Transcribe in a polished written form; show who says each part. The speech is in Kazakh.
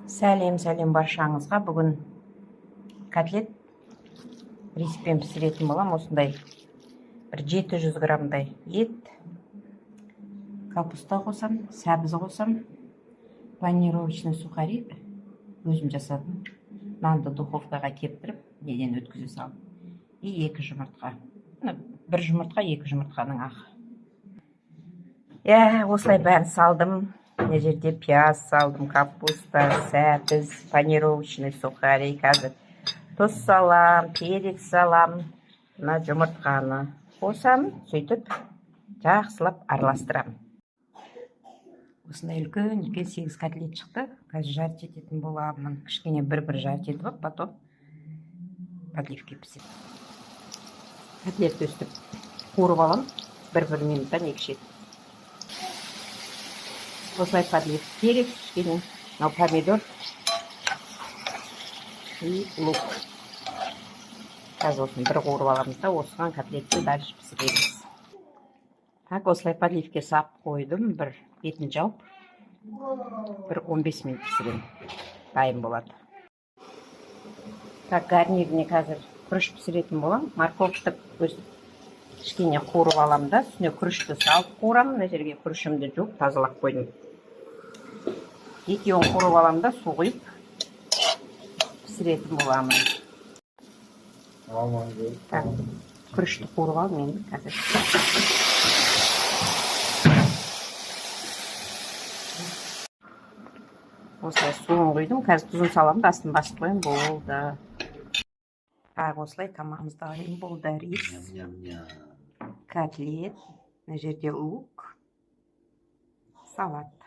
Speaker 1: Сәлем баршаңызға. Бүгін котлет рисіппен пісіретін болам. Осындай бір 700 граммдай ет, капуста қосам, сәбіз қосам, панировочный сухари өзім жасадым. Нанды духовкаға кептіріп, неден өткізе салдым. И 2 жұмыртқа. Бір жұмыртқа, 2 жұмыртқаның ағы. Осылай бәрін салдым. Мына жерде пияз салдым, капуста, сәбіз, панировочный сухари. Қазір тұз салам, перец салам. Мына жұмыртқаны қосам, сөйтіп жақсылап араластырам. Осындай үлкен 8 котлет шықты. Қазір жарты ететін боламын. Кішкене бір жарты етіп алып, потом подливке пісіріп. Котлетті өстіп қуырып алам. 1 минуттан 2 шет. Осылай подлив перец, кішкене помидор и лук. Қазір осыны бір қуырып аламыз да, осыған котлетті дальше пісіреміз. Так, осылай подливке сап қойдым, бір бетін жауып, бір 15 минут пісірем. Дайын болады. Так, гарниріне қазір күріш пісіретін болам. Морковты кішкене қуырып алам да, үстіне күрішті салып қуырам. Мына жерге күрішімді жуып, тазалап қойдым. Екеуін қуырып алам да, су құйып пісіретін боламын. Так, күрішті қуырып алам енді қазір. Осылай суын құйдым, қазір тұзын салам да, астын басып қойым, болды. Так, осылай тамағымыз дайын болды. Рис, котлет, мына жерде лук, салат.